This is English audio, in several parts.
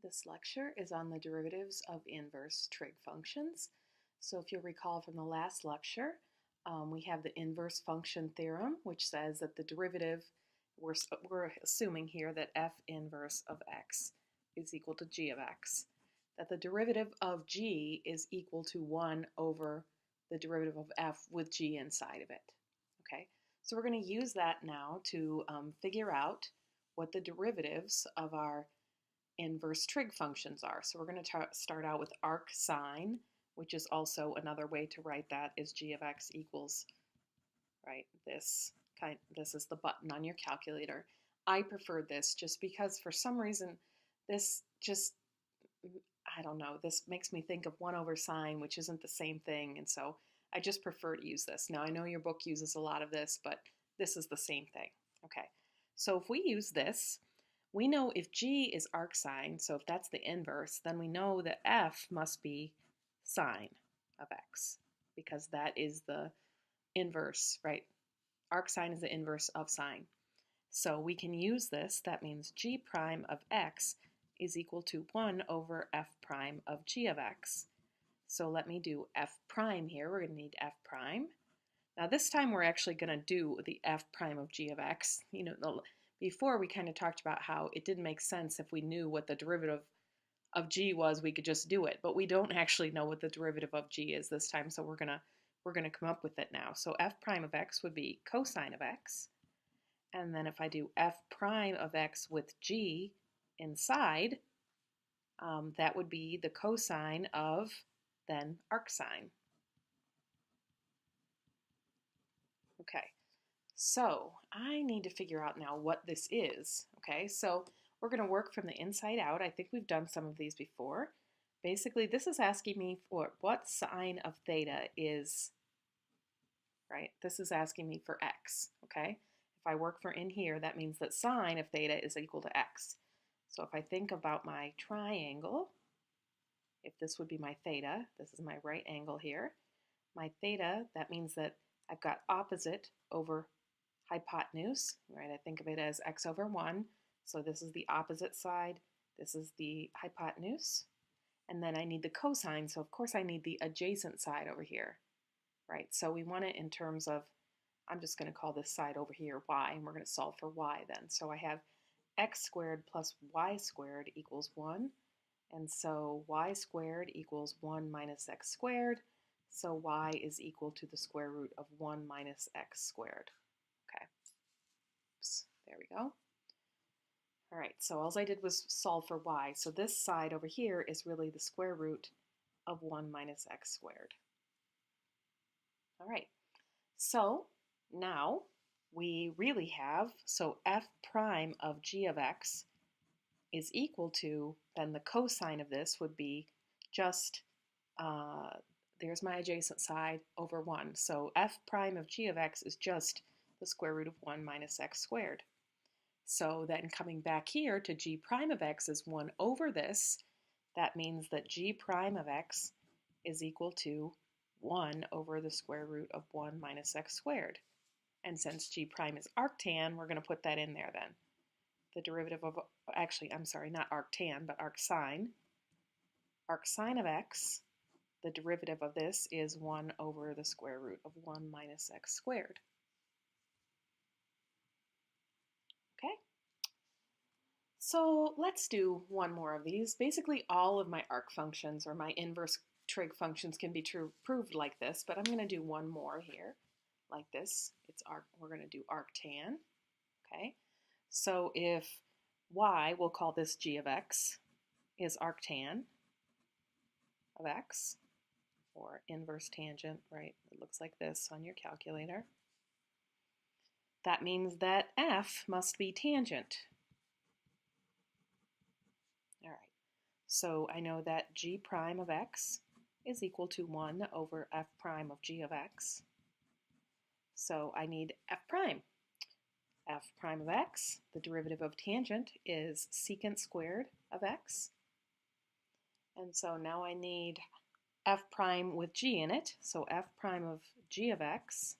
This lecture is on the derivatives of inverse trig functions. So if you'll recall from the last lecture, we have the inverse function theorem, which says that the derivative, we're assuming here that f inverse of x is equal to g of x, that the derivative of g is equal to 1 over the derivative of f with g inside of it. Okay, so we're going to use that now to figure out what the derivatives of our inverse trig functions are. So we're going to start out with arcsine, which is also another way to write that is g of x equals, right, this is the button on your calculator. I prefer this just because for some reason this just, I don't know, this makes me think of 1 over sine, which isn't the same thing, and so I just prefer to use this. Now I know your book uses a lot of this, but this is the same thing. Okay, so if we use this, we know if g is arcsine, so if that's the inverse, then we know that f must be sine of x, because that is the inverse, right? Arcsine is the inverse of sine. So we can use this. That means g prime of x is equal to 1 over f prime of g of x. So let me do f prime here. We're going to need f prime. Now this time we're actually going to do the f prime of g of x. You know, before we kind of talked about how it didn't make sense if we knew what the derivative of g was, we could just do it, but we don't actually know what the derivative of g is this time, so we're gonna come up with it now. So f prime of x would be cosine of x, and then if I do f prime of x with g inside, that would be the cosine of then arcsine. Okay. So I need to figure out now what this is. Okay, so we're going to work from the inside out. I think we've done some of these before. Basically, this is asking me for what sine of theta is, right? This is asking me for x, okay? If I work for in here, that means that sine of theta is equal to x. So if I think about my triangle, if this would be my theta, this is my right angle here, my theta, that means that I've got opposite over hypotenuse, right? I think of it as x over 1. So this is the opposite side. This is the hypotenuse. And then I need the cosine, so of course I need the adjacent side over here, right? So we want it in terms of, I'm just going to call this side over here y, and we're going to solve for y then. So I have x squared plus y squared equals 1. And so y squared equals 1 minus x squared. So y is equal to the square root of 1 minus x squared. Okay, oops, there we go. All right, so all I did was solve for y. So this side over here is really the square root of 1 minus x squared. All right, so now we really have, so f prime of g of x is equal to, then the cosine of this would be just, there's my adjacent side over 1. So f prime of g of x is just the square root of 1 minus x squared. So then coming back here to g prime of x is 1 over this. That means that g prime of x is equal to 1 over the square root of 1 minus x squared. And since g prime is arctan, we're going to put that in there then. The derivative of, actually, I'm sorry, not arctan, but arcsine. Arcsine of x, the derivative of this is 1 over the square root of 1 minus x squared. Okay? So let's do one more of these. Basically, all of my arc functions or my inverse trig functions can be proved like this, but I'm going to do one more here, like this. We're going to do arctan. Okay? So if y, we'll call this g of x, is arctan of x, or inverse tangent, right? It looks like this on your calculator. That means that f must be tangent. All right, so I know that g prime of x is equal to 1 over f prime of g of x. So I need f prime. F prime of x, the derivative of tangent, is secant squared of x. And so now I need f prime with g in it. So f prime of g of x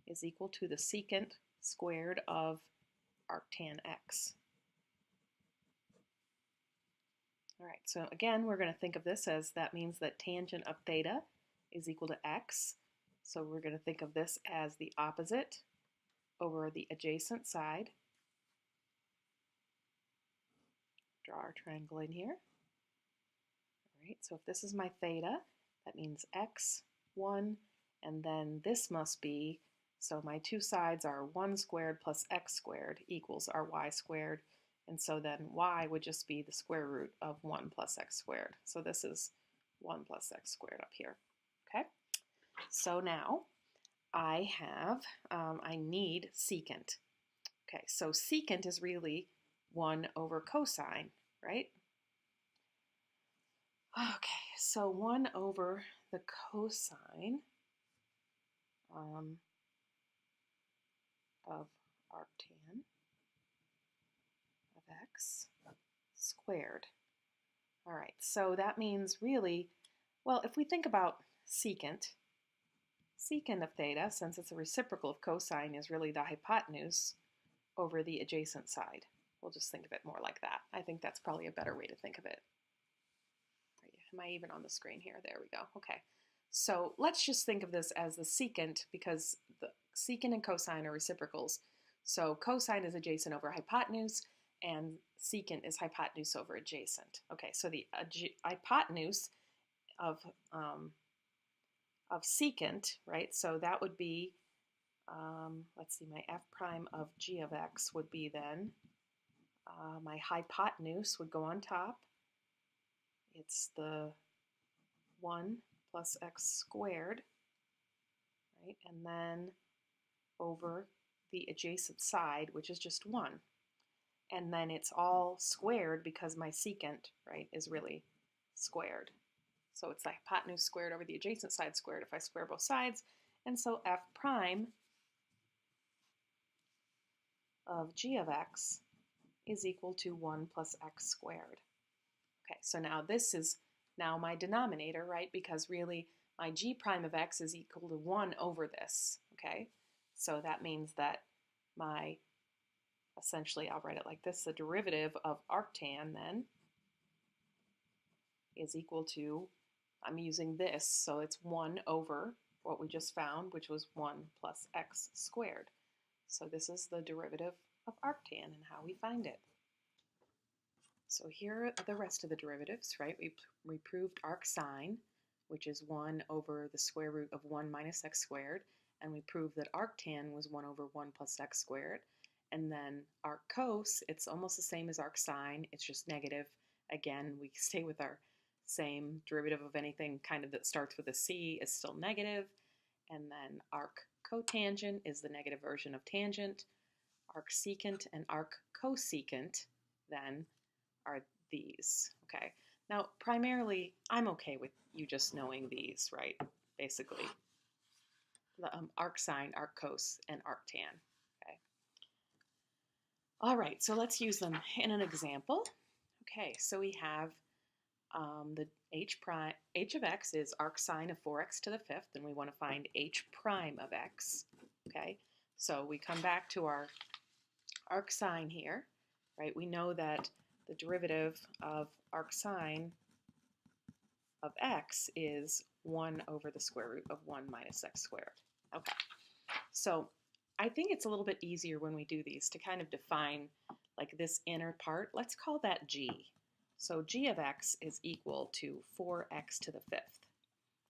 is equal to the secant squared of arctan x. All right, so again, we're going to think of this as that means that tangent of theta is equal to x. So we're going to think of this as the opposite over the adjacent side. Draw our triangle in here. All right, so if this is my theta, that means x, 1, and then this must be, so my two sides are 1 squared plus x squared equals our y squared. And so then y would just be the square root of 1 plus x squared. So this is 1 plus x squared up here. Okay, so now I have, I need secant. Okay, so secant is really 1 over cosine, right? Okay, so 1 over the cosine of arctan of x squared. All right, so that means really, well, if we think about secant of theta, since it's a reciprocal of cosine, is really the hypotenuse over the adjacent side. We'll just think of it more like that. I think that's probably a better way to think of it. Am I even on the screen here? There we go. Okay. So let's just think of this as the secant, because the secant and cosine are reciprocals. So cosine is adjacent over hypotenuse, and secant is hypotenuse over adjacent. Okay, so the hypotenuse of secant, right? So that would be, let's see, my f prime of g of x would be then, my hypotenuse would go on top. It's the 1 plus x squared, right? And then over the adjacent side, which is just 1. And then it's all squared because my secant, right, is really squared. So it's the hypotenuse squared over the adjacent side squared if I square both sides. And so f prime of g of x is equal to 1 plus x squared. Okay, so now this is now my denominator, right? Because really my g prime of x is equal to 1 over this, okay? So that means that my, essentially I'll write it like this, the derivative of arctan then is equal to, I'm using this, so it's 1 over what we just found, which was 1 plus x squared. So this is the derivative of arctan and how we find it. So here are the rest of the derivatives, right? We proved arcsine, which is 1 over the square root of 1 minus x squared, and we proved that arctan was 1 over 1 plus x squared. And then arccos, it's almost the same as arcsine, it's just negative. Again, we stay with our same derivative of anything kind of that starts with a c is still negative. And then arccotangent is the negative version of tangent. Arcsecant and arccosecant then are these, okay? Now, primarily, I'm okay with you just knowing these, right? Basically, the arcsine, arccos, and arctan, okay? All right, so let's use them in an example. Okay, so we have the h of x is arcsine of 4x to the 5th, and we want to find h prime of x, okay? So we come back to our arcsine here, right? We know that the derivative of arcsine of x is 1 over the square root of 1 minus x squared. Okay, so I think it's a little bit easier when we do these to kind of define like this inner part. Let's call that g. So g of x is equal to 4x to the 5th.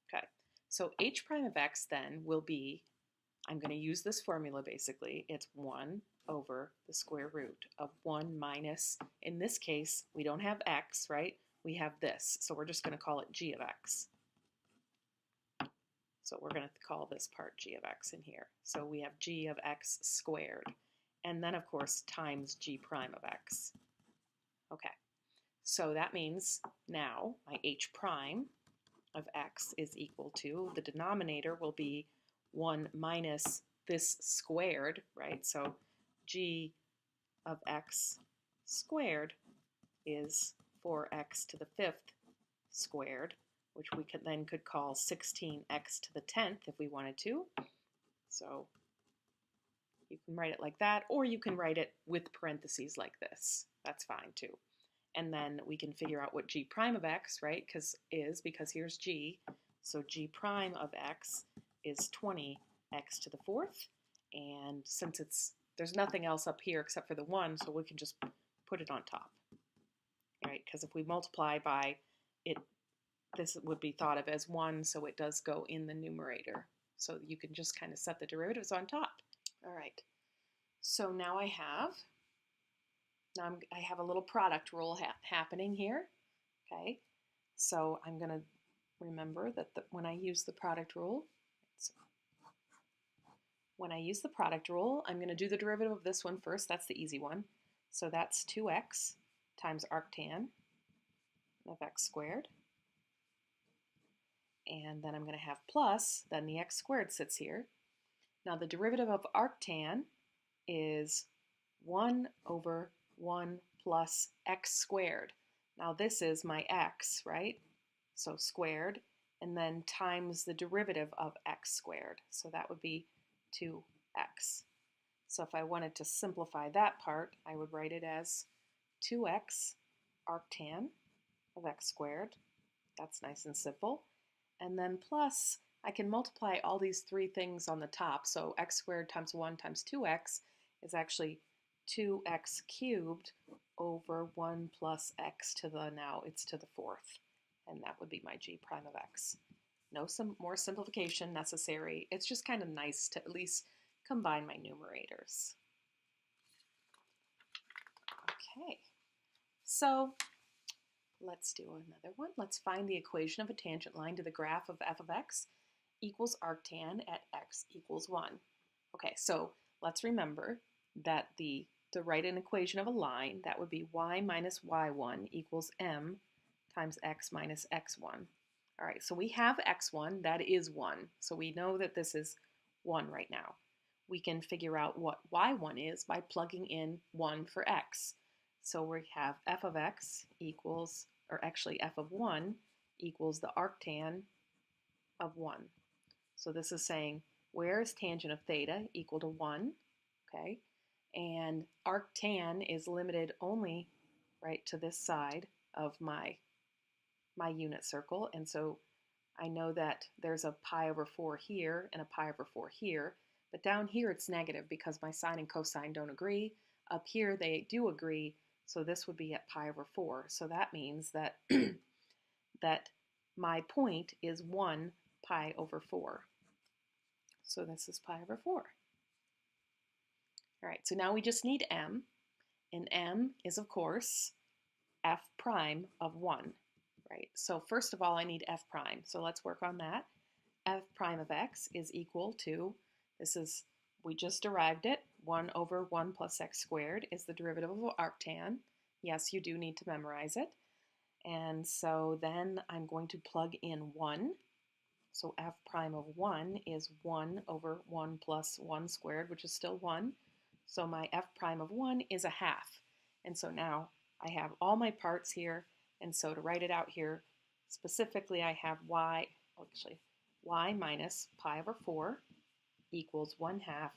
Okay, so h prime of x then will be, I'm going to use this formula basically, it's 1 over the square root of 1 minus, in this case, we don't have x, right? We have this, so we're just going to call it g of x. So we're going to call this part g of x in here. So we have g of x squared, and then of course times g prime of x. Okay, so that means now my h prime of x is equal to, the denominator will be 1 minus this squared, right? So g of x squared is 4x to the 5th squared, which we could call 16x to the 10th if we wanted to. So you can write it like that, or you can write it with parentheses like this. That's fine too. and then we can figure out what g prime of x, right, because here's g, so g prime of x is 20x to the fourth, and since there's nothing else up here except for the 1, so we can just put it on top, right, because if we multiply by it, this would be thought of as 1, so it does go in the numerator. So you can just kind of set the derivatives on top. All right, so now I have a little product rule happening here, okay? So I'm going to remember that when I use the product rule, I'm going to do the derivative of this one first. That's the easy one. So that's 2x times arctan of x squared. And then I'm going to have plus, then the x squared sits here. Now the derivative of arctan is 1 over 1 plus x squared. Now this is my x, right? So squared, and then times the derivative of x squared. So that would be 2x. So if I wanted to simplify that part, I would write it as 2x arctan of x squared. That's nice and simple. And then plus, I can multiply all these three things on the top. So x squared times 1 times 2x is actually 2x cubed over 1 plus x to the, now it's to the fourth. And that would be my g prime of x. No more simplification necessary. It's just kind of nice to at least combine my numerators. Okay, so let's do another one. Let's find the equation of a tangent line to the graph of f of x equals arctan at x equals 1. Okay, so let's remember that to write an equation of a line, that would be y minus y1 equals m times x minus x1. All right, so we have x1, that is 1. So we know that this is 1 right now. We can figure out what y1 is by plugging in 1 for x. So we have f of x equals, or actually f of 1 equals the arctan of 1. So this is saying, where is tangent of theta equal to 1? Okay, and arctan is limited only right to this side of my unit circle, and so I know that there's a pi over 4 here and a pi over 4 here, but down here it's negative because my sine and cosine don't agree. Up here they do agree, so this would be at pi over 4. So that means that that my point is 1 pi over 4. So this is pi over 4. All right, so now we just need m, and m is, of course, f prime of 1, right? So first of all, I need f prime, so let's work on that. F prime of x is equal to, we just derived it, 1 over 1 plus x squared is the derivative of arctan. Yes, you do need to memorize it. And so then I'm going to plug in 1. So f prime of 1 is 1 over 1 plus 1 squared, which is still 1. So my f prime of 1 is a half. And so now I have all my parts here. And so to write it out here, specifically I have y minus pi over 4 equals 1/2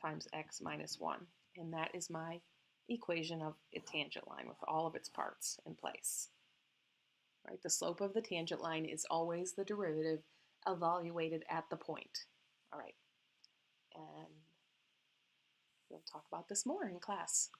times x minus 1. And that is my equation of a tangent line with all of its parts in place. Right? The slope of the tangent line is always the derivative evaluated at the point. All right, and we'll talk about this more in class.